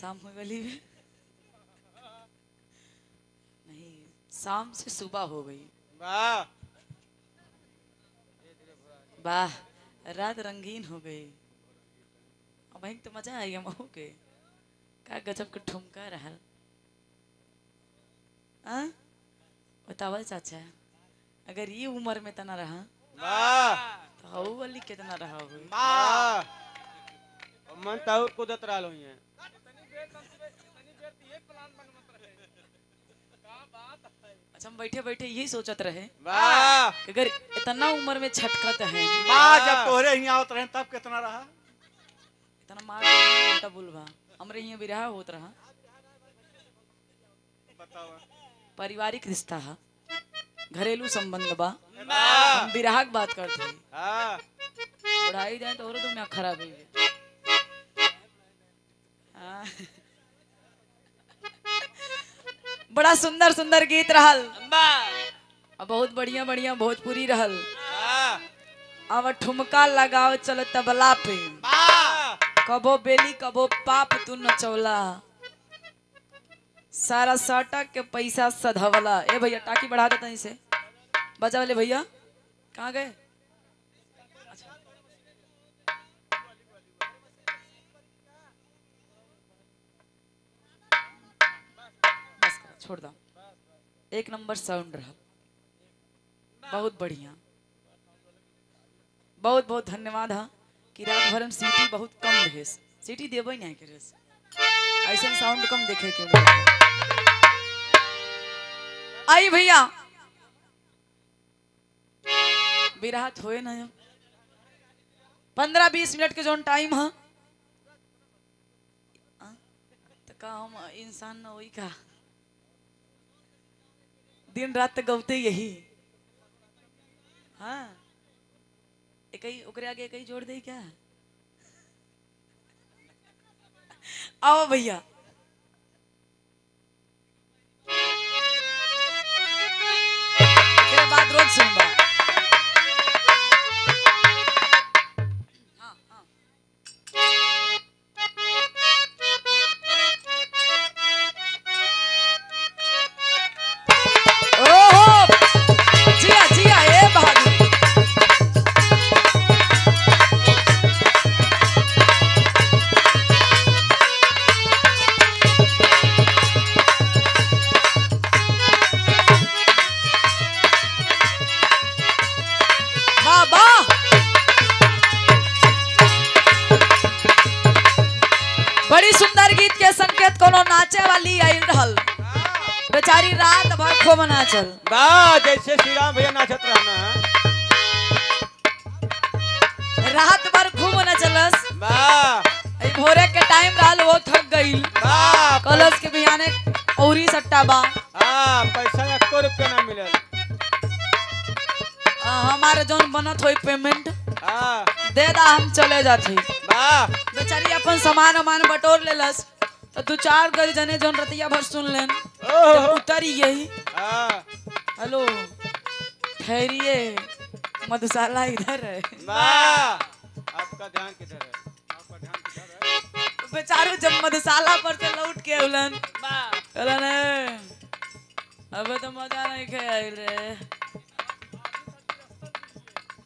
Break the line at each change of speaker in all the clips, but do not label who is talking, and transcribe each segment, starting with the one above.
शाम हो गई नहीं, शाम से सुबह हो गई।
वाह
वाह, रात रंगीन हो गई। अब वहीं तो मजा आई हम के का गजब के ठुमका रहल। हाँ बतावल चाचा, अगर ये उम्र में तना रहा
वाह
तो हऊ वाली कितना रहा हो।
वाह मन ताऊ कुदत रहा लो ये
अच्छा, हम बैठे बैठे यही सोचत रहे
वाह
कि अगर इतना उम्र में छटकत है,
माँ जब तोहरे यहाँ आवत रहे तब कितना रहा
इतना मार उल्टा बुलवा हमरे यहाँ बिरहा होत रहा।
बताओ
पारिवारिक रिश्ता है, घरेलू संबंध बा,
वाह
हम बिरहा की बात करते हैं।
हाँ
बढ़ाई जाए तो और तो मैं खराब है। हाँ। बड़ा सुंदर सुंदर गीत रहल, अब बहुत बढ़िया बढ़िया भोजपुरी रहल। अब ठुमका लगाओ चलो तबला पे, कबो बेली कबो पाप तू नचौला, सारा साटा के पैसा सधवला। ए भैया टाकी बढ़ा देता इसे, बजा वाले भैया कहाँ गए? बस छोड़ दो, एक नंबर साउंड रहा, बहुत बढ़िया। बहुत बहुत धन्यवाद है कि रात भर हम सीटी बहुत कम रहे, सीटी देवे नहीं करे, ऐसा साउंड कम देखे के। आई भैया बिरात होए ना 15-20 मिनट के जोन टाइम है तो का हम इंसान न वही का दिन रात तक गौते यही। हाँ एक ही ओकरे आगे एक ही जोड़ दे क्या? आओ भैया बाद रोज सुनबा। हाँ, हाँ। ओहो जिया जिया ए बहादुर, बड़ी सुंदर गीत के संकेत कोनो नाचे वाली आई रहल, बेचारी रात भर खूब नाचल।
वाह जैसे श्री राम भैया नाचत रहना
रात भर खूब नचलस।
वाह
भोरे के टाइम रहल वो थक गई,
वाह
कलश के बिहाने औरी सट्टा बा।
हाँ पैसा 1 रुपया ना मिलल।
हमारे जोन बनत होई पेमेंट
हाँ
दे दा, हम चले जाते।
वाह
बेचारी अपन सामान वामान बटोर लेलस तो 2-4 गज जने जोन रतिया भर सुन लेन,
ओह
उतरी यही।
हाँ
हेलो ठहरिए, मधुशाला इधर है।
वाह आपका ध्यान किधर है? आपका ध्यान किधर है?
बेचारू जब मधुशाला पर से लौट के उलन अब तो मजा नहीं खे आइल रे,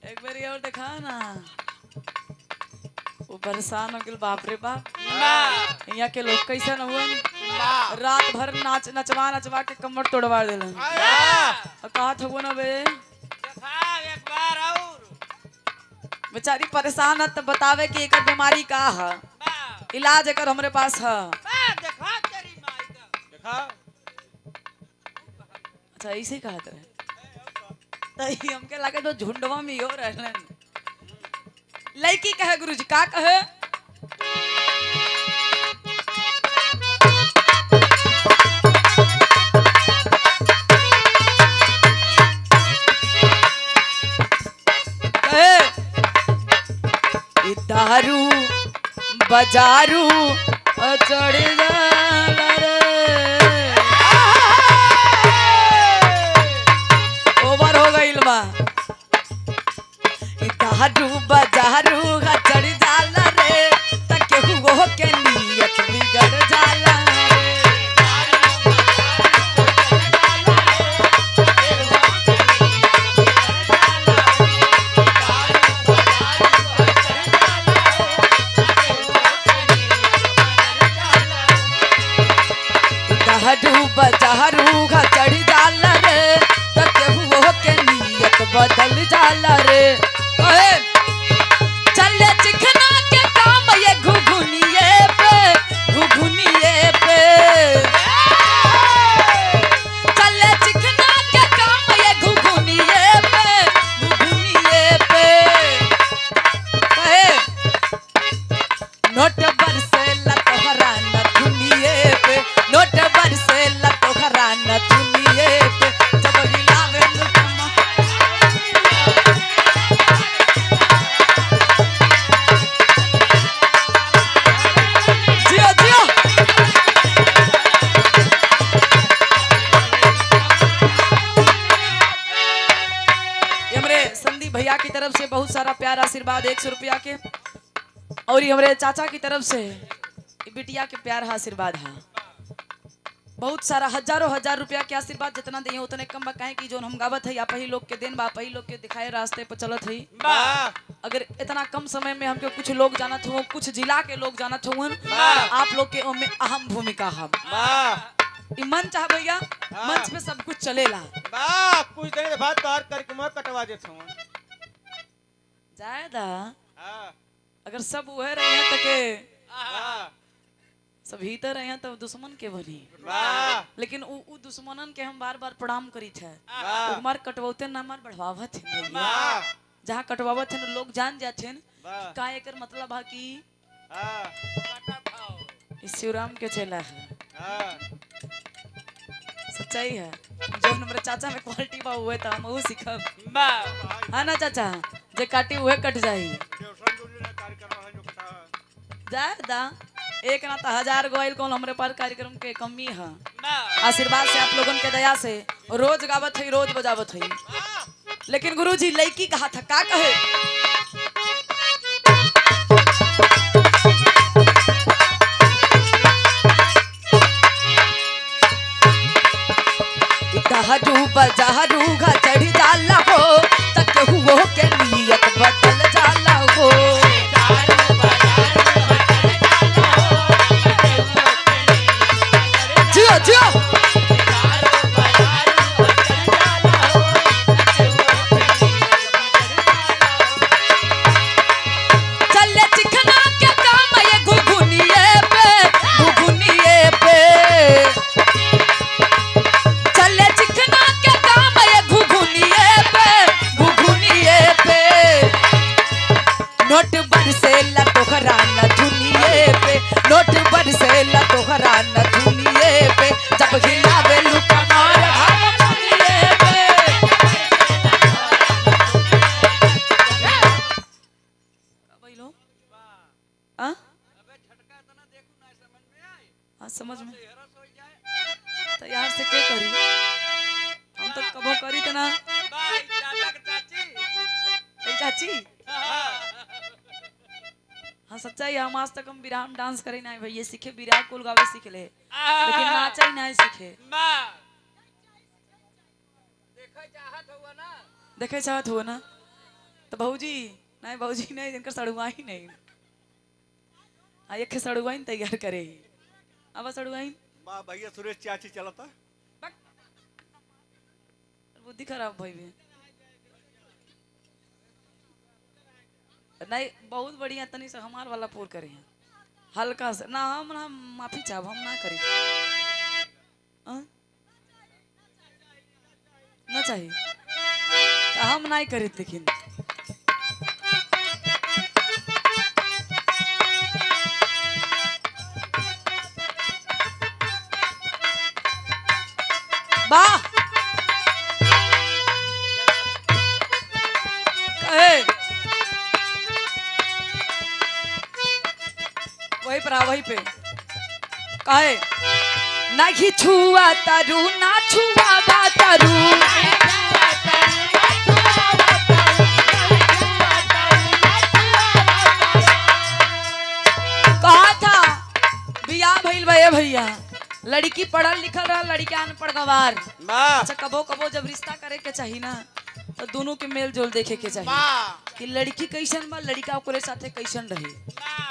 एक बार और दिखा ना। वो परेशान हो गए, बाप रे बाप। यहाँ के लोग कैसे न हुए, रात भर नाच नचवा नचवा के कमर तोड़वा दिलन। कहा था ना बे
एक बार और
बेचारी परेशान है, तो बतावे कि एक बीमारी का है, इलाज एक हमरे पास है।
देखा
अच्छा ऐसे कहा था, तो हमके लगे तो झुंडवा में हो रहलन। लड़की कहे गुरुजी का कहे, दारू बजारू चढ़ जाला रे, ओवर हो गईल बा। दारू बजारू चढ़ जाला रे, त केहू के नियत बिगड़ जाला। डूब जहरू घा चढ़ जाला रे त केहू के नियत बदल जाला रे कहे चले चिकना के काम ये घुघुनिए पे चले चिकना के काम ये घुघुनिए पे कहे नोट बरसे लतोहरा नथुनिए पे नोट बरसे लतोहरा नथुनिए पे जब हिलावे लुकमा जियो जियो ये हमरे संदीप भैया की तरफ से बहुत सारा प्यार आशीर्वाद 100 रुपया के और ये हमारे चाचा की तरफ से बिटिया के प्यार आशीर्वाद है बहुत सारा हजारों हजार रुपया के आशीर्वाद जितना दिए उतने कम बकाए कि जो हम गावत है आप ही लोग के दिन आप ही लोग के दिखाए रास्ते पर चलत है अगर इतना कम समय में हमके कुछ लोग जानत हो कुछ जिला के लोग जानत हो आप लोग के में अहम भूमिका है मंच है भैया मंच पे सब कुछ चलेला
कुछ देर बाद तोर कार्यक्रम कटवा देत हूं
जायदा अगर सब वह रहे हैं तके सब ही तो रहे हैं तो दुश्मन के बनी लेकिन उ दुश्मनन के हम बार बार प्रणाम करी थे हमार कटवौते ना हमार बढ़ावत है भैया जहाँ कटवावत है लोग जान जाते हैं का एकर मतलब है कि शिवराम के चेला है सच्चाई है जो हमारे चाचा में क्वालिटी बा हुए था हम वो सीखब हाँ ना चाचा जे काटी हुए कट जाई जायदा एक ना तो 1000 गोइल कौन हमारे पास कार्यक्रम के कमी है आशीर्वाद से आप लोगन के दया से रोज गावत है रोज बजावत है लेकिन गुरुजी लड़की कहा था का कहे जहरू घा चढ़ जाला हो तक हुओ के नियत बदल जाला हो जियो जियो चले चिकना के काम ये घुघुनिए पे चले चिकना के काम ये घुघुनिए पे नोट बरसे लतोहरा नथुनिए पे नोट बरसे लतोहरा नथुनिए पे जब हिलावे लुकमार हाथुनिए पे बोलो हां हां समझ में तो यार से क्या करी हम तो कबो करी त ना चाची हाँ सच्चाई हम आज तक हम विराम डांस करे ना भैया सीखे विराट कुल गावे सीख ले लेकिन नाचा ही नहीं सीखे देखे चाहत हुआ ना तो भौजी नहीं जिनकर सड़ुआ ही नहीं हाँ एक सड़ुआ ही तैयार करे ही अब सड़ुआ ही
भैया सुरेश चाची चलता
बुद्धि खराब भाई भी नहीं बहुत बढ़िया तनी से हमार वाला पूर करे हैं हल्का से ना हम ना माफी चाहब हम ना करी ना चाहिए तो हम नहीं करी लेकिन वाह वही पे कहे नहीं छुआ तारू ना छुआ तारू कहा था बियाह भइल बा भैया लड़की पढ़ल लिखल रहा लड़की अनपढ़ गवार अच्छा कबो कबो जब रिश्ता करे के चाहिए ना तो दोनों के मेल जोल देखे के चाहिए कि लड़की कैसन बा लड़का ओकरे साथे कैसन रहे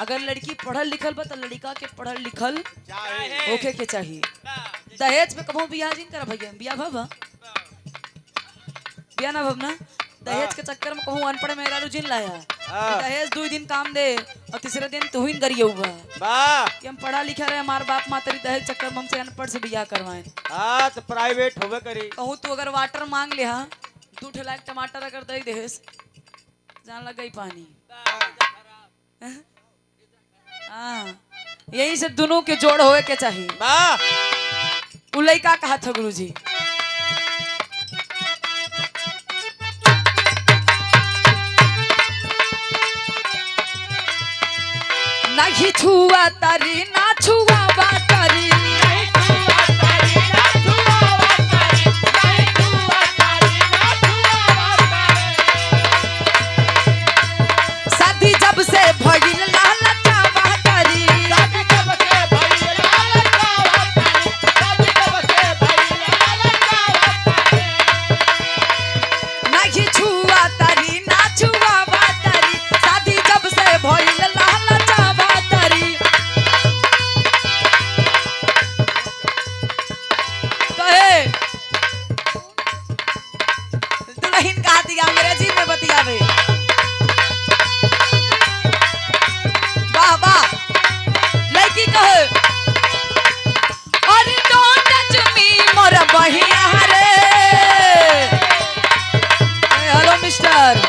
अगर लड़की पढ़ल लिखल बा तो लड़का के पढ़ल लिखल होके के चाहिए दहेज पे कबो बियाह जिन कर भैया बियाह भव बियाह ना भव ना दहेज के चक्कर में कहूँ अनपढ़ मेहरारू जिन लाया दहेज 2 दिन काम दे और तीसरे दिन तू ही करिए हुआ कि हम पढ़ा लिखा रहे हमारे बाप माता दहेज चक्कर में हमसे अनपढ़ से बियाह करवाए
तो प्राइवेट होवे करी
कहूँ तू अगर वाटर मांग ले 2 ठेला टमाटर अगर दे दहेज जान लग गई पानी यही से दोनों के जोड़ होए के चाहिए उ लइका कहा था गुरुजी नहीं छुआ तारी ना छुआ बातारी शादी जब से भइल लालचा बातारी नहीं छुआ तारी ना छुआ बातारी शादी जब से भइल लालचा बातारी कहे दुल्हन कहा दिया अंग्रेजी में बतियावे वाह वाह लड़की कहे और डोंट टच मी मोर बहिया रे hello mister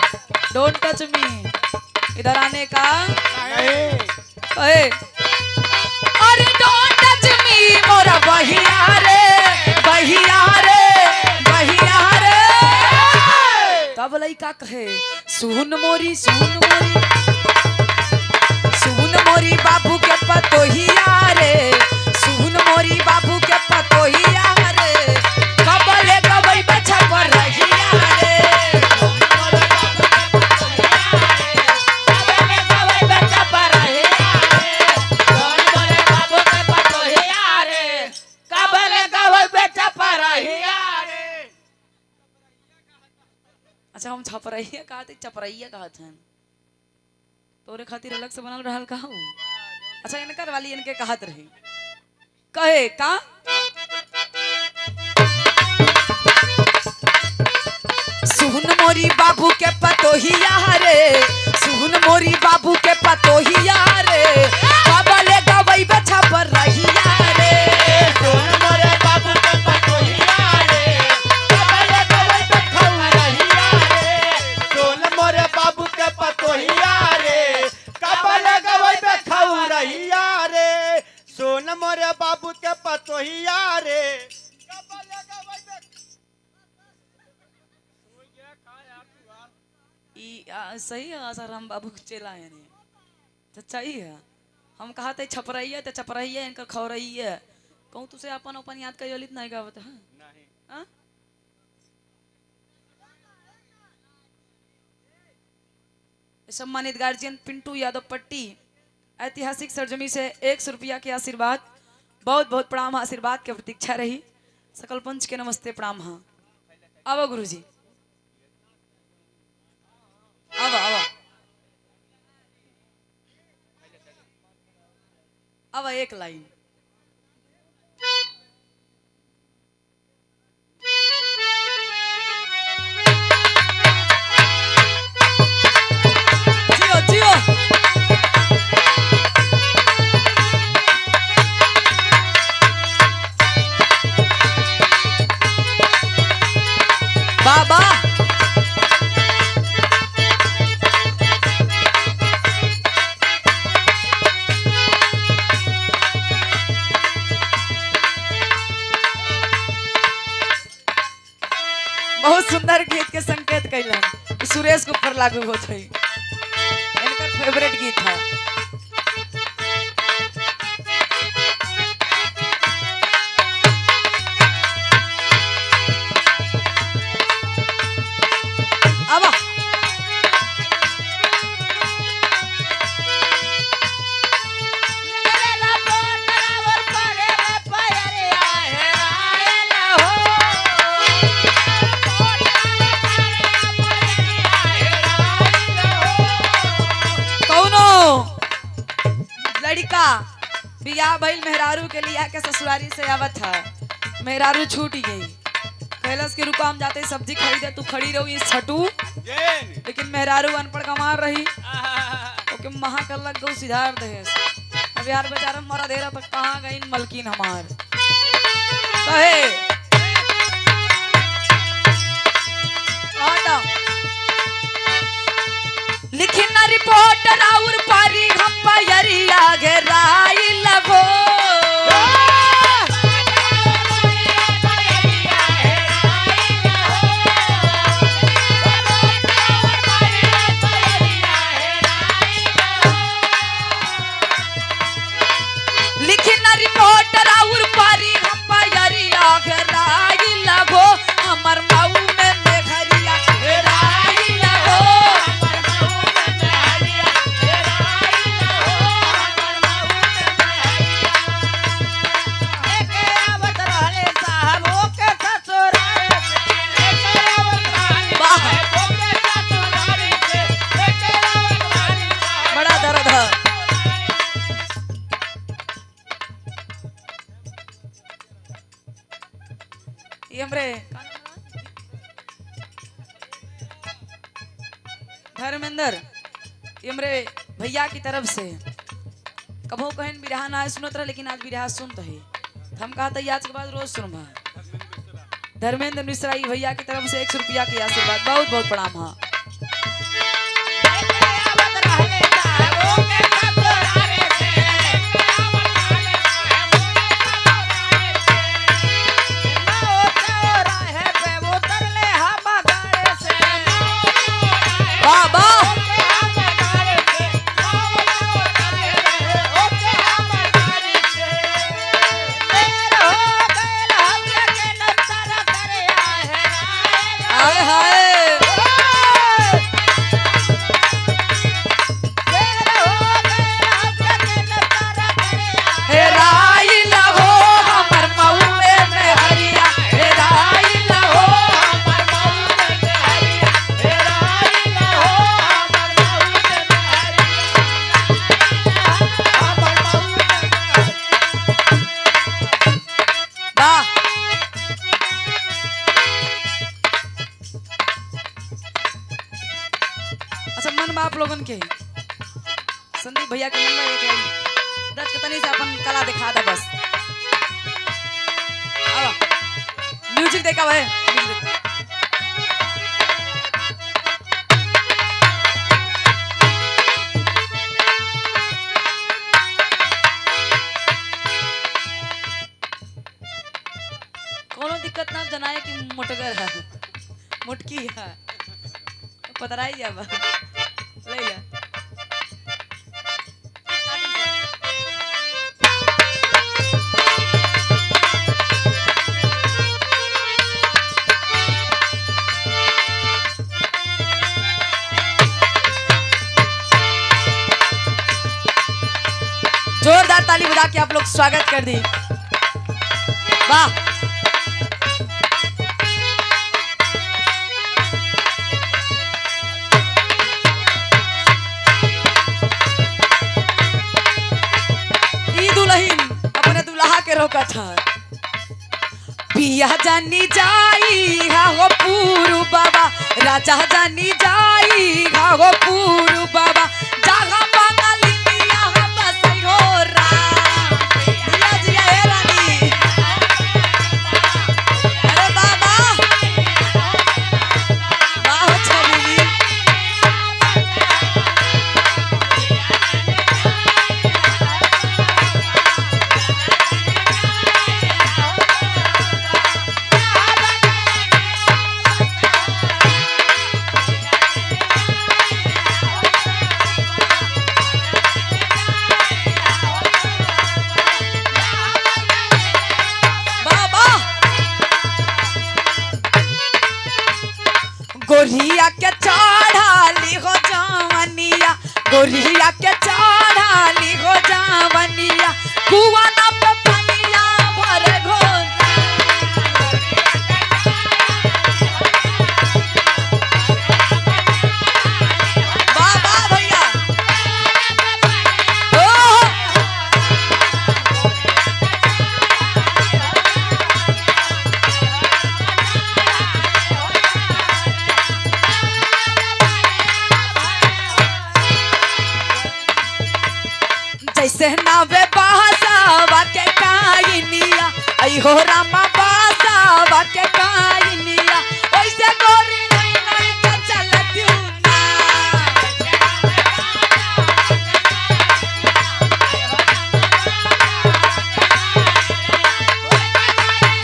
don't touch me इधर आने का कहे और डोंट टच मी मोर बहिया रे बहिया रे बहिया रे तब लइका कहे सुन मोरी बाबू के पतोहिया रे सुन मोरी बाबू के पतोहिया रे कबले कबई बचा पर रहिया रे अच्छा हम छपरैया कहा थे चपरैया कहा थे तोरे खातिर अलग से बनल रहल कहा अच्छा इनकर वाली इनके कहत रही कहे का सुन मोरी बाबू के पतोहिया रे सुन मोरी बाबू के पतोहिया रे कबले गवई बचा पर रहिया रे सुन मोरे बाबू के पतोहिया रे कबले गवई बचा रहिया रे
सोन मोरे बाबू के पतोहिया रे कबले गवई पे खाऊ रहिया रे सोन मोरे बाबू के पतोहिया रे कबले गवई पे
सही है आसाराम बाबू चेला है नहीं सच्चाई है हम कहा थे छपरैया तो छपरैया इनका खौरैया कहूँ तुसे अपन अपन याद का योलित नहीं गावत है नहीं सम्मानित गार्जियन पिंटू यादव पट्टी ऐतिहासिक सरजमी से 100 रुपया के आशीर्वाद बहुत बहुत प्रणाम आशीर्वाद के प्रतीक्षा रही सकल पंच के नमस्ते प्रणाम हाँ अब गुरुजी अब एक लाइन जियो जियो बाबा बहुत सुंदर गीत के संकेत कैलन सुरेश के ऊपर लागू होत है इनका फेवरेट गीत है अब लड़का बियाह भइल मेहरारू के लिया के ससुरारी से आवत है मेहरारू छूट गई। कैलाश के रुका हम जाते सब्जी खरीदे, तू खड़ी रही छटू, लेकिन मेहरारू अनपढ़ कमार रही ओके महा कर लग गो सिधार दे। अब यार बेचारा मरा दे रहा तो कहाँ गई मलकिन हमार कहे लिखी ना रिपोर्ट राउर पारी हम पयरिया घेराई लगो। लिखी ना रिपोर्ट राउर पारी हम पयरिया घेराई लगो। हमर मऊ में मेघरिया घेराई लगो। बड़ा दर्द है। ये हमरे धर्मेंद्र ये हमरे भैया की तरफ से कबो कहन बिरहा ना सुनत रहे, लेकिन आज बिरहा सुनत है। हम कहते आज के बाद रोज सुनबा। धर्मेंद्र मिश्रा ये भैया की तरफ से 100 रुपया के आशीर्वाद, बहुत बहुत प्रणाम। हाँ आप लोगन के संदीप भैया के मन में एक दस के तनी से अपन कला दिखा दे बस। म्यूजिक देखा भाई, म्यूजिक कोनो दिक्कत ना जनाए कि मोटगर है मुटकी है पतराई जाबा ले ले। जोरदार ताली बजा के आप लोग स्वागत कर दी। वाह अपने दुल्हा के रोका था पिया जानी जाई हो पूरु बाबा राजा जानी जाई हो पूरु बाबा जागा बंगाली पिया बसई हो राम जिया जिया हे रानी अरे बाबा वाह छबीली गोरिया के चढ़ाली हो जवनिया गोरिया के चढ़ाली हो जवनिया कुआं ना पे पनिया भरे घोना बाबा भैया हो रामा बासावा के काइनिया ओइसे गोरी नहीं नहीं के चलती ना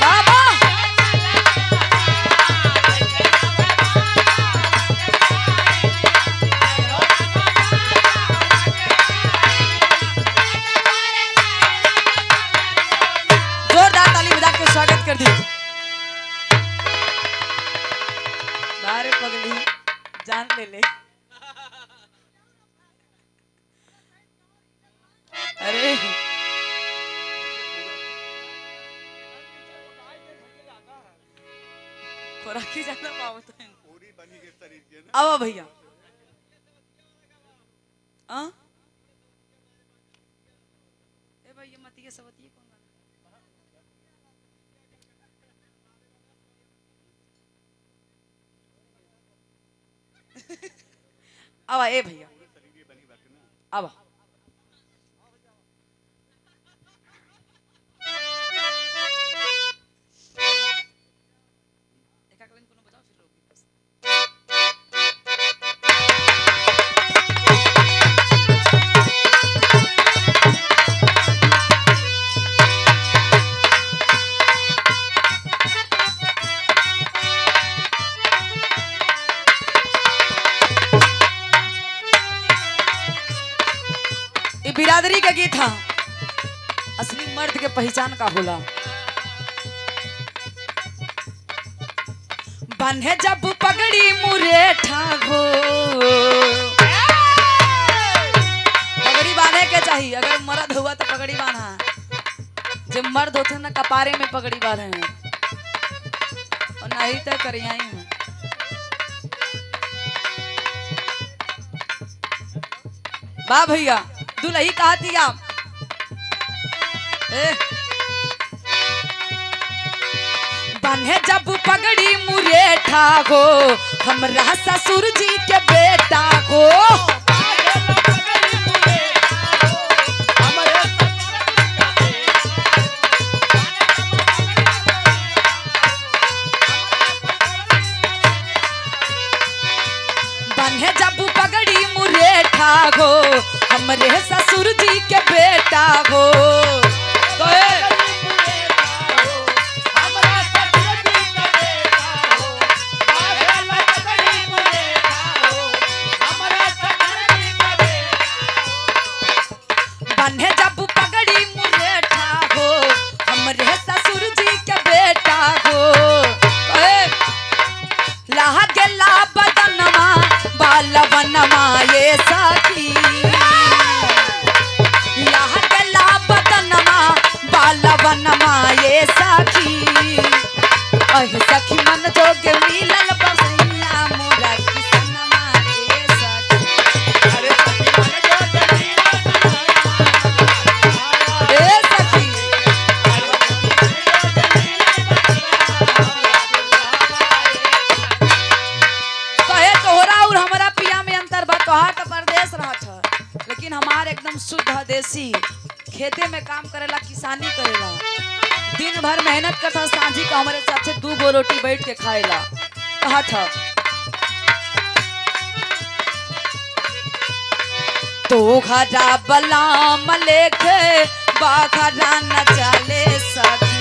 बाबा जोरदार ताली बजा के स्वागत कर दीजिए। बारे पगली जान ले ले। अरे खोराकी जाना पावत है आओ भैया हाँ ए भैया मती के सवती कौन आवा ए भैया आवा बिरादरी का गीत था असली मर्द के पहचान का होला बन्हे जब पगड़ी मुरेठा हो पगड़ी बांधे के चाहिए अगर मर्द हुआ तो पगड़ी बांधा जब मर्द होते ना कपारे में पगड़ी बांधे हैं और नहीं तो करिया ही हैं वाह भैया दुल्ही कहा थी आप बन्हे जब पगड़ी मुरेठा हो हमरा ससुर जी के बेटा हो बन्हे जब पगड़ी मुरेठा हो हमरे ससुर जी के बेटा हो बन्हे जब पगड़ी मुरेठा हो हमरे ससुर जी के बेटा हो लाहा गेला बदनमा बालवनमा ये सखी लाहा गेला बदनमा बालवनमा ये सखी अह सखी मन जोगे मिलल बसैया मोरा किसनमा ये सखी अरे सखी मन जोगे मिलल ए सखी कहे तोहरा और हमारा पिया में अंतर बा तोहार तो परदेश रहत है लेकिन हमार एकदम शुद्ध देसी खेते में काम करेला किसानी करेला दिन भर मेहनत करता सांझी का हमारे साथ से 2 गो रोटी बैठ के खाएला कहा था तो घरा बलाम लेके बाखरा न चले सखी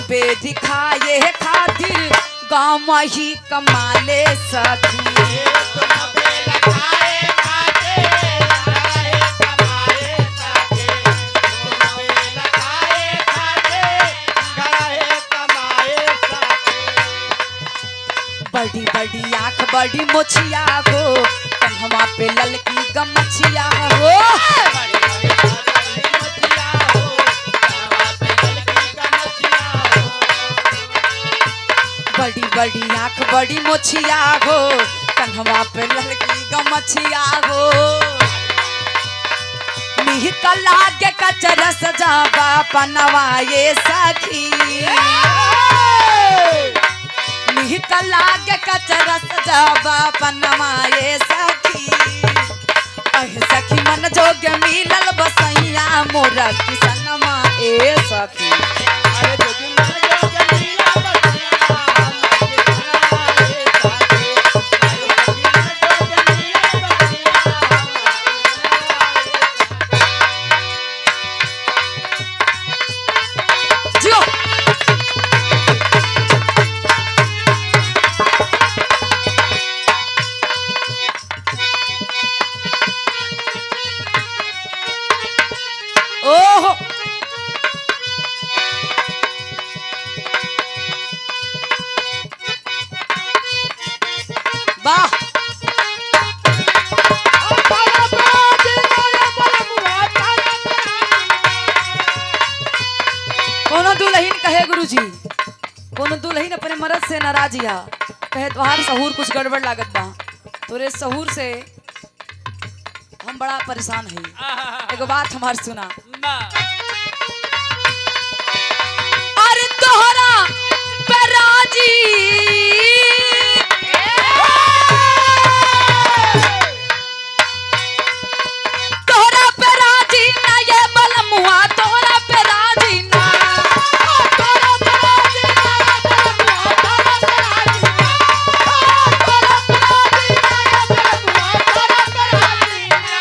पे दिखाए खातिर गाँव ही कमाले सखी बड़ी बड़ी आँख बड़ी मोछिया हो कन्हवा पे ललकी गमछिया हो बड़ी बड़ी आँख बड़ी मोछिया हो कन्हवा पे ललकी गमछिया हो मिहिक लागे कचरस जावा पनवा ये सखी लागे कचरस जाबा बनवाए सखी अहे सखी मन जोग मिलल बसैया मोरा किसनमा ए सखी
अरे जोगी मन जोग मिला
ओहो वाह कोनो दुल्हन कहे गुरुजी कोनो दुल्हन अपने मर्द से नाराज या कहे तोहार सहूर कुछ गड़बड़ लागत बा तोरे सहूर से हम बड़ा परेशान है एगो बात हमार सुना अरे तोहरा पे राजी तोहरा पे राजी ना ये बलमुआ तोहरा पे राजी ना तोहरा पे राजी ना ये बलमुआ तोहरा पे राजी ना तोहरा पे राजी ना ये बलमुआ तोहरा पे राजी ना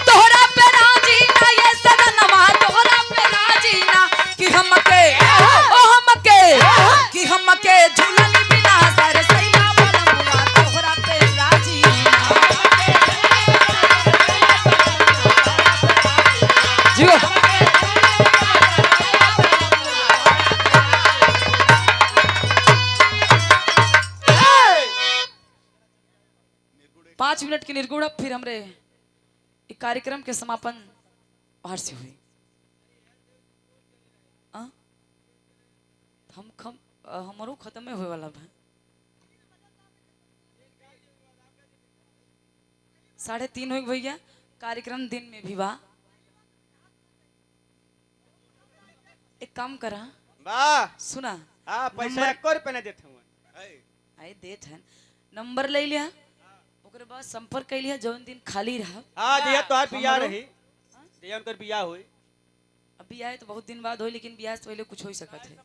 तोहरा पे राजी ना ये सदनवा तोहरा पे राजी ना कि हमके कि हमके झूलन बिना सर सैया बलमुआ तोहरा पे राजी जियो 5 मिनट की निर्गुण फिर हमरे एक कार्यक्रम के समापन बाहर से हुई हमारो खत्म होए वाला बा 3:30 हो भैया कार्यक्रम दिन में भी बा एक काम करा
वाह
सुना
हां पैसा 1 रुपया न देत हूं
आई देत है नंबर ले लिया ओकरे बाद संपर्क कर लिया जौन दिन खाली रहा
हां दिया तोहार बियाह रही दिया उनकर बियाह होई
अभी आए तो बहुत दिन बाद होई लेकिन बियाह से पहले कुछ हो सकत है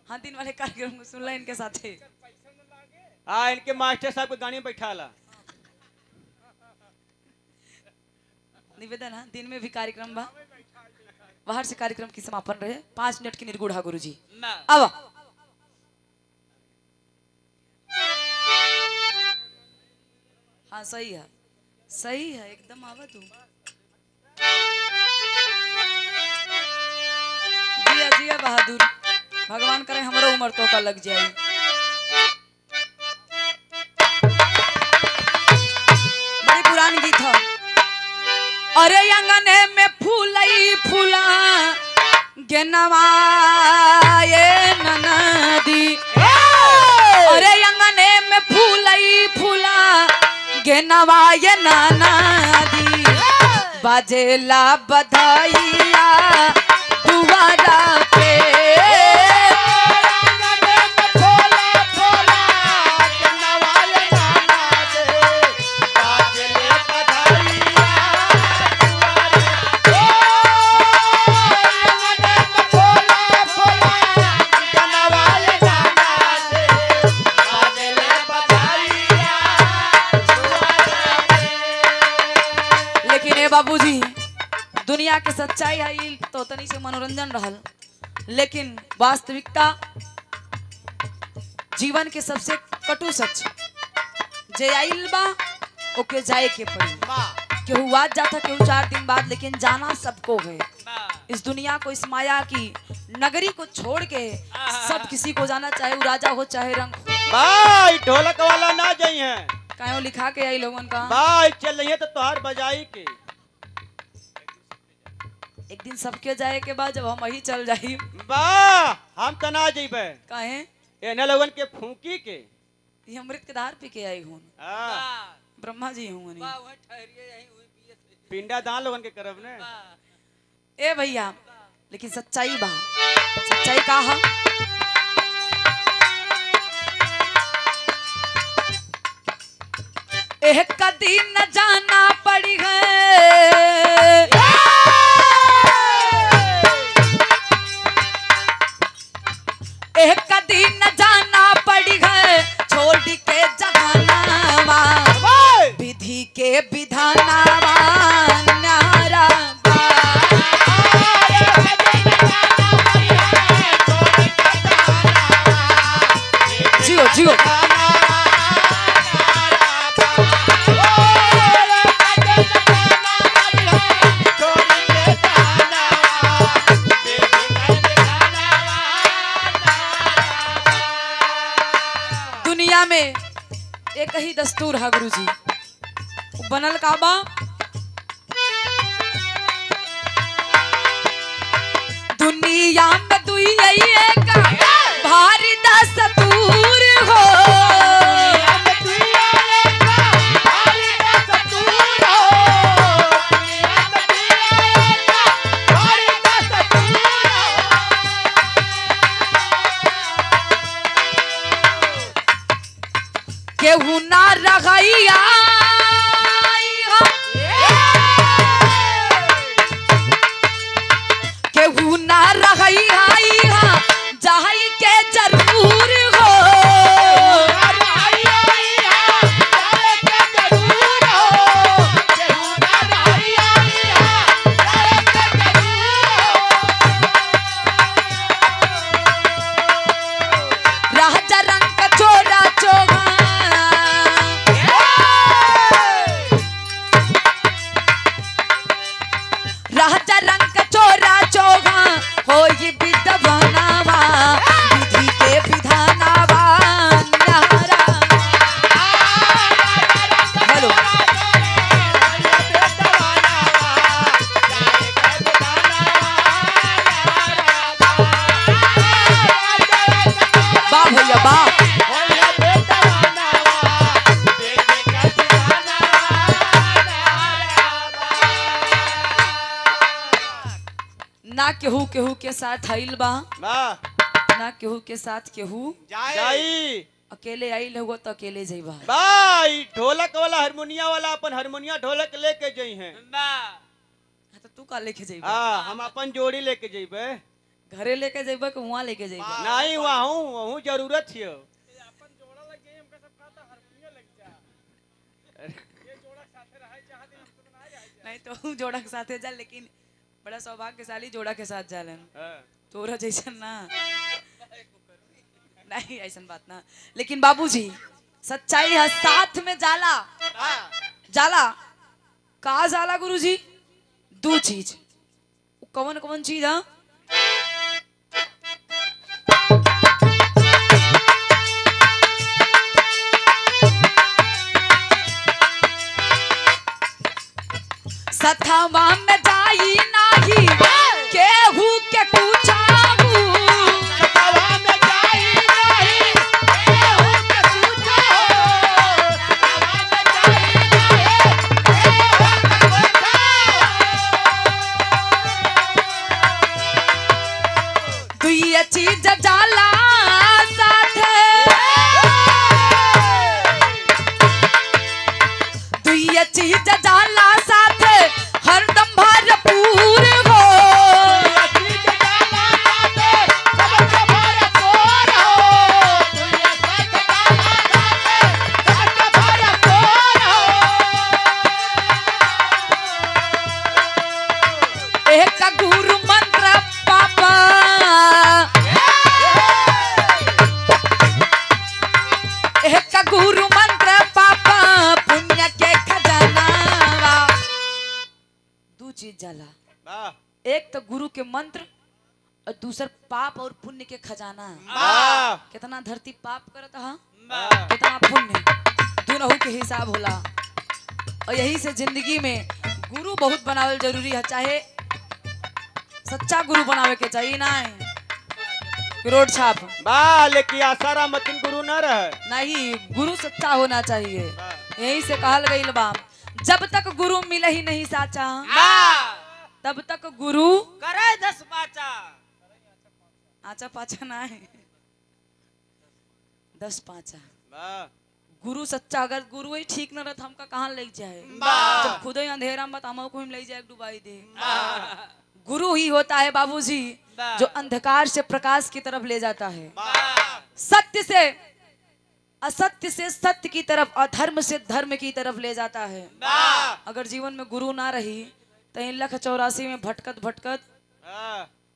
हाँ दिन वाले कार्यक्रम को सुन ला इनके साथ
हाँ इनके मास्टर साहब को गाड़ी में बैठा ला
निवेदन है दिन में भी कार्यक्रम बा बाहर से कार्यक्रम की समापन रहे 5 मिनट की निर्गुण गुरुजी अब हाँ सही है एकदम आवा तू जिया जिया बहादुर भगवान करे हमारा उम्र तो का लग जाए बड़ी पुरानी गीत है अरे अंगने में फूलई फूला गेनवाए ननदी अरे अंगने में फूलई फूला गेनवाए ननदी बाजेला बधाइया दुआरा पे बाबूजी दुनिया के सच्चाई है तो तनी से मनोरंजन रहल लेकिन वास्तविकता जीवन के सबसे कटु सच जे आइल बा ओके जाए के पड़ी केहू आज जाता केहू 4 दिन बाद लेकिन जाना सबको है इस दुनिया को इस माया की नगरी को छोड़ के सब किसी को जाना चाहे वो राजा हो चाहे रंग
भाई ढोलक वाला ना जाई है
काहे लिखा के आई लोगन का
भाई चल रही है तो तोहार बजाई के
एक दिन सबके जाए के बाद जब हम वही चल जाई
वाह हम त ना जइबे
काहे
एने लोगन के फूंकी के
ये अमृत के धार पी के आई हूं
हां
ब्रह्मा जी हूं
वाह वह ठहरिए यहीं हुई पिए
पिंडा दान लोगन के करब ने
ए भैया लेकिन सच्चाई बा। सच्चाई का है? एक कदी न जाना पड़ी है, एक कदी न जाना पड़ी है, छोड़ के जहानावा विधि के विधानावा न्यारा जियो जियो। दुनिया में एक ही दस्तूर है गुरुजी, बनल काबा दुनिया में दुई का भारी दस्तूर हो, केहू ना रखैया केहू ना रखैया जाई के जरूर हो, राजा रंग का चोरा चोगा राजा रंग का चोरा चोगा हो ये विधवानावा विधि के विधानावा न्यारा। हेलो बा भैया बा। ना केहू केहू के साथ आइल बा, ना केहू के साथ केहू
जाई।
अकेले आइल हो तो अकेले जाइबा।
भाई ढोलक वाला हारमोनिया वाला अपन हारमोनिया ढोलक लेके जई हैं।
तो तू का लेके जाइबा?
हां हम अपन जोड़ी लेके जइबे।
घरे लेके जाइबा कि वहां लेके जाइबा?
नहीं वहां जरूरत छियो। अपन जोड़ा लग गई हमका सब खाता हारमोनिया लग जा। ये जोड़ा साथे रहे चाह दे हमको तो ना जाए।
नहीं तो जोड़ा के साथे जा, लेकिन बड़ा सौभाग्यशाली जोड़ा के साथ जालन। तोरा जैसन ना नहीं ऐसन बात ना। लेकिन बाबूजी सच्चाई है, साथ में जाला जाला का जाला गुरुजी? दो चीज। कौन कौन चीज है? सथवा में जाई नाही केहू के पूछाऊ,
सथवा में जाई नहीं केहू के पूछाऊ, सथवा में जाई नहीं केहू के पूछाऊ।
दुई चीज जाला साथे, दुई चीज जाला साथे हरदम भरपूर हो, एक गुरु मंत्र पापा, एक गुरु मंत्र पापा पुण्य के खजानावा। दो चीज जाला, एक तो गुरु के मंत्र और दूसर पाप और पुण्य के खजाना। कितना धरती पाप करत हा, कितना पुण्य, दोनों के हिसाब होला। और यही से जिंदगी में गुरु बहुत बनावल जरूरी है। चाहे सच्चा गुरु बनावे के चाहिए ना रोड छाप
लेकिन आसारा मतिन गुरु न रहे।
नहीं, गुरु सच्चा होना चाहिए। यही से कहल गईल बा, जब तक गुरु मिले ही नहीं साचा तब तक गुरु
करे
10 पाचा
आचा पाचा ना है 10 पाचा।
वाह
गुरु सच्चा, अगर गुरु ही ठीक न रहत हमका कहाँ ले जाए,
वाह।
जब खुद ही अंधेरा मत हमको ही ले जाए डुबाई दे। गुरु ही होता है बाबूजी जो अंधकार से प्रकाश की तरफ ले जाता है, सत्य से असत्य से सत्य की तरफ, अधर्म से धर्म की तरफ ले जाता है। अगर जीवन में गुरु ना रही तो 1,84 में भटकत भटकत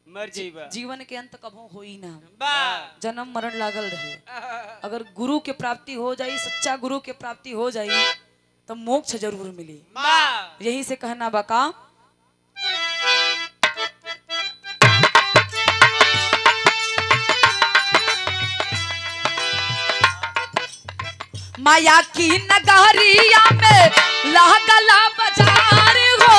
मर जीवा
जीवन के अंत कभो हो ही ना, जन्म मरण लागल रहे। अगर गुरु के प्राप्ति हो जाई, सच्चा गुरु के प्राप्ति हो जाई तो मोक्ष जरूर मिली। यही से कहना बाका माया की नगरिया में लागला बाजार हो,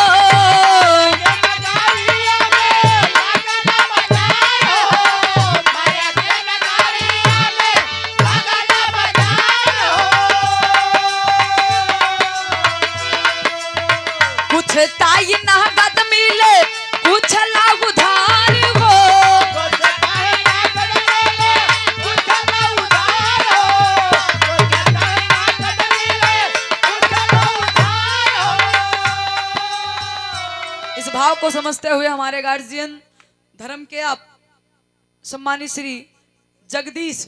कुछ ताई नगद मिले कुछ ला उधार हो, इस भाव को समझते हुए हमारे गार्जियन धर्म के आप सम्मानित श्री जगदीश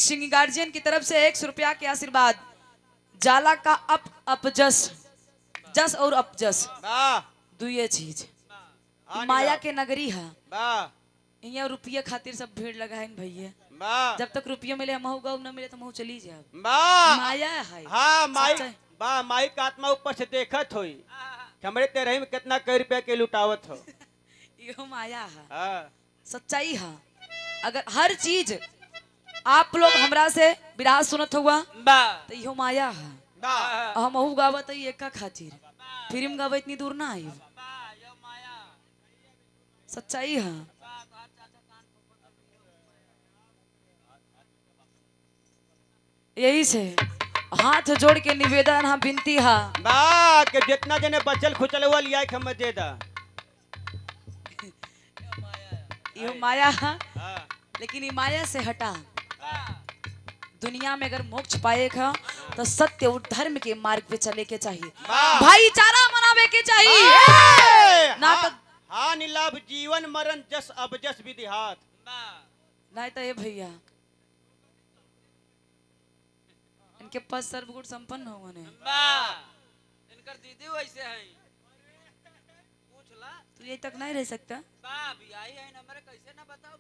सिंह गार्जियन की तरफ से 100 रुपया के आशीर्वाद। जाला का अपजस, जस और अपजस दुए चीज माया के नगरी है। यहाँ रुपये खातिर सब भीड़ लगा है भैया, जब तक रुपये मिले हम होगा, न मिले तो हम चली जाए। माया है।
हाँ माई का आत्मा ऊपर से देखत होई हमरे तेरही में कितना कई रुपया के लुटावत हो।
यो माया है, सच्चाई है। अगर हर चीज आप लोग हमरा से विराह सुनत हुआ तो यो माया है। हम अहू गावत एक खातिर, फिल्म गावे इतनी दूर ना आई, सच्चाई है। यही से हाथ जोड़ के निवेदन हाँ विनती है
कि जितना जने बचल खुचल हुआ लिया हम दे दा।
ये माया है, लेकिन ये माया से हटा। दुनिया में अगर मोक्ष पाएगा तो सत्य और धर्म के मार्ग पे चले के चाहिए, भाईचारा मनावे के चाहिए ना तो
हाँ निलाभ जीवन मरण जस अब जस विधि हाथ
नहीं तो ये भैया इनके पास सर्वगुण संपन्न हो गए।
इनकर दीदी वैसे हैं, पूछ ला
तू ये तक नहीं रह सकता।
भी आई है नंबर कैसे ना बताओ।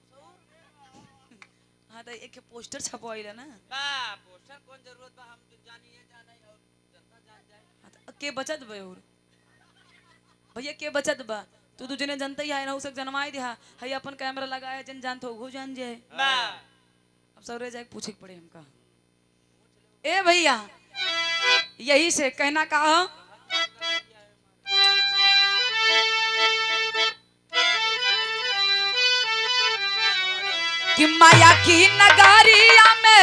हाँ तो एक पोस्टर छपवाइला ना।
पोस्टर कौन जरूरत बा, हम तो जानिए जाने और जनता जान जाए।
हाँ तो के बचत बा और भैया के बचत बा, तू तुझे जनता ही है ना, उसे जनमाई दिया है अपन कैमरा लगाया जन जान तो घो जान जाए। अब सौरे जाए पूछे पड़े हमका। ए भैया यही से कहना कहा कि माया की नगरिया में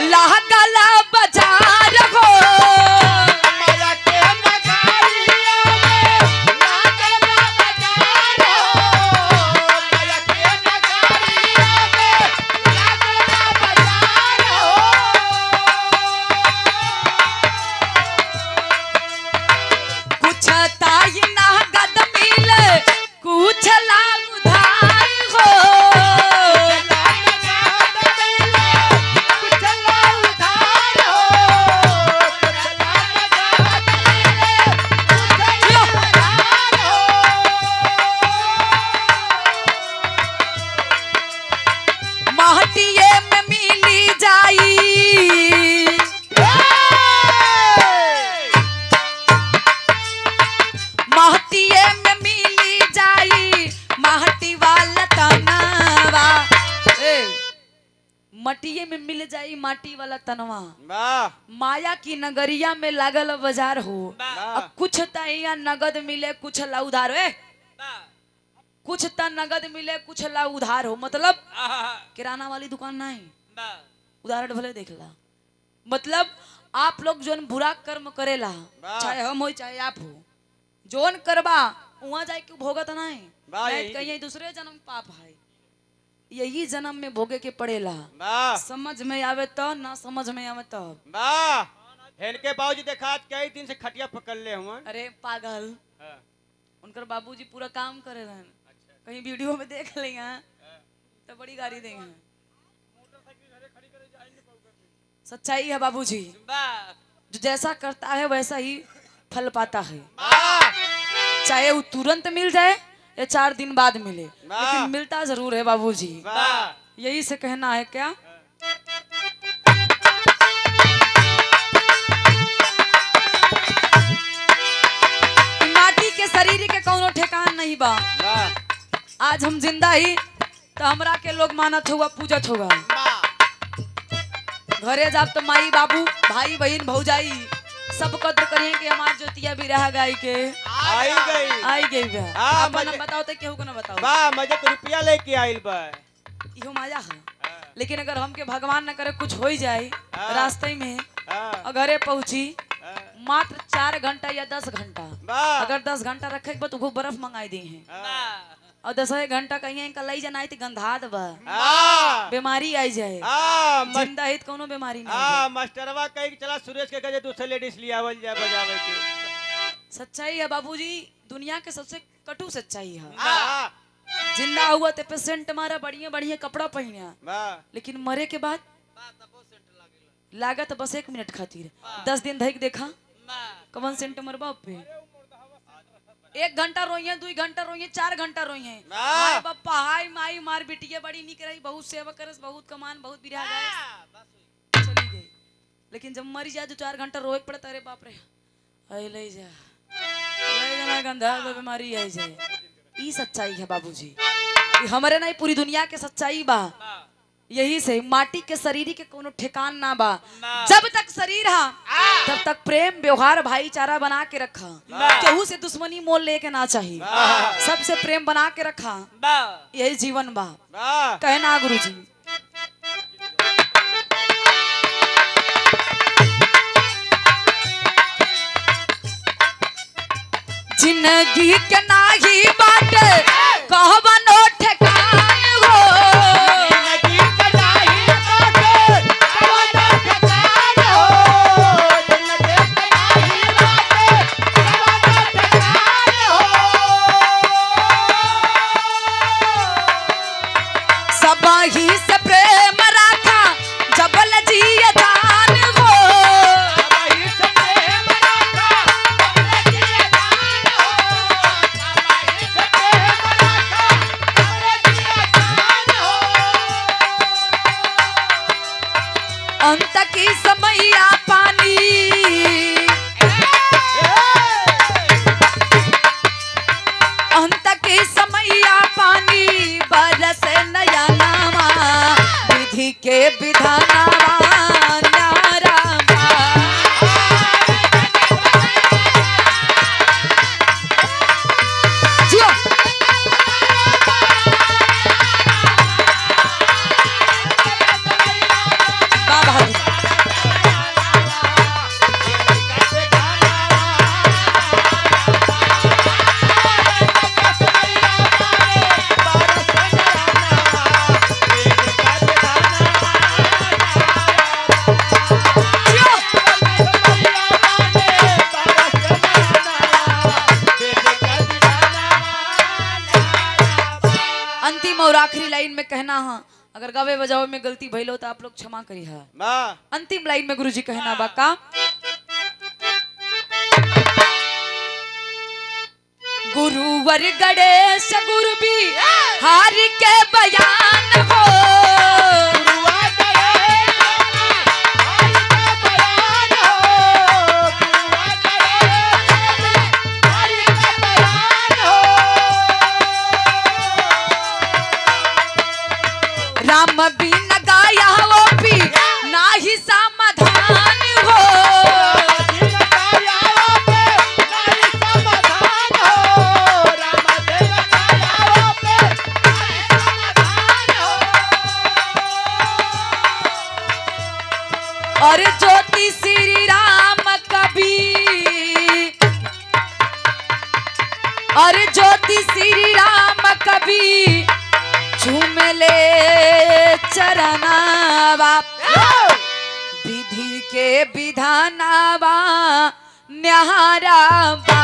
लागला बाजार हो,
माया के नगरिया में लागला बाजार हो, माया के नगरिया में लागला बाजार हो।
कुछ ताई नगद मिले कुछ ला उधार हो, महटिये में मिली जाई, महटिये में मिली जाई, महटी वाला तनवा। मटिये में मिल जाई माटी वाला तनवा। माया की नगरिया में लागल बाजार हो, अब कुछ तैया नगद मिले कुछ ला उधार हो, कुछ त नगद मिले कुछ ला उधार हो। मतलब किराना वाली दुकान नहीं, उदाहरण भले देख ला। मतलब आप लोग जोन बुरा कर्म करेला, चाहे हम हो चाहे आप हो, जोन करबा वहाँ जाए क्यों भोगत नहीं
वाह,
नहीं
यही।
कहीं दूसरे जन्म पाप है यही जन्म में भोगे के पड़ेला
वाह
समझ में आवे तो ना समझ में आवे तब
वाह इनके बाबूजी देखा आज कई दिन से खटिया पकड़ ले हुआ
अरे पागल उनकर बाबूजी पूरा काम करे रहन कहीं वीडियो में देख लेंगे तो बड़ी गाड़ी देंगे सच्चाई है बाबूजी जो जैसा करता है वैसा ही फल पाता है चाहे वो तुरंत मिल जाए या 4 दिन बाद मिले लेकिन मिलता जरूर है बाबूजी यही से कहना है क्या माटी के शरीर के कोनो ठेकान नहीं बा आज हम जिंदा ही तो हमरा के लोग मानत होगा पूजत होगा घरे जाब तो माई बाबू भाई बहन भौजाई सब कदर करिए कि हमार जोतिया भी रह गई के आई गई बा
हाँ,
अपन
मजे-
बताओ तो केहू को ना बताओ
वाह मजे के रुपया लेके आइल बा
इहो मजा है लेकिन अगर हमके भगवान न करे कुछ हो ही जाए रास्ते में और घरे पहुंची मात्र 4 घंटा या 10 घंटा
वाह
अगर 10 घंटा रखे के बाद तो बर्फ मंगाई दी है और 10 घंटा कहीं कलाई जाना तो गंधा दबा बीमारी आई जाए जिंदा है तो कोनो बीमारी नहीं है।
मास्टरवा कही कि चला सुरेश के गजे दूसरे लेडीज लियावल जाए बजावे के
सच्चाई है बाबूजी दुनिया के सबसे कटु सच्चाई है
वाह
जिंदा हुआ तो पेशेंट मारा बढ़िया बढ़िया कपड़ा पहना
वाह
लेकिन मरे के बाद लागत बस 1 मिनट खातिर 10 दिन धैक देखा कवन सेंट मरबा पे 1 घंटा रोइए 2 घंटा रोइए 4 घंटा रोइए हाय बापा हाय माई मार बिटिया बड़ी निक रही बहुत सेवा करस बहुत कमान बहुत बिरहा गए चली गई लेकिन जब मर जाए तो 4 घंटा रोए पड़ता अरे बाप रे आई ले जाना गंधा बीमारी आई जाए ई सच्चाई है बाबूजी ई हमारे नहीं पूरी दुनिया के सच्चाई बा यही से माटी के शरीर के कोनो ठिकान ना बा जब तक शरीर हा तब तक प्रेम व्यवहार भाईचारा बना के रखा केहू से दुश्मनी मोल लेके ना चाहिए सबसे प्रेम बना के रखा यही जीवन बा कहना गुरुजी जिंदगी के नाही बाटे कहबनो ठिकान हो सबही से प्रेम राखा जबल जिए दान हो अंत की समैया पानी अंत की समैया पानी बरस नया नामा विधि के विधानावा न्यारावा जियो बाबा अंतिम और आखिरी लाइन में कहना है अगर गावे बजावे में गलती भइल हो तो आप लोग क्षमा करी है अंतिम लाइन में गुरुजी कहना बाका गुरुवर गणेश गुरु भी हार के बयान हो राम बिन गाया वो भी नाही समाधान हो ज्योति श्री राम कभी झूमले चरनावा विधि के विधानावा न्यारा बा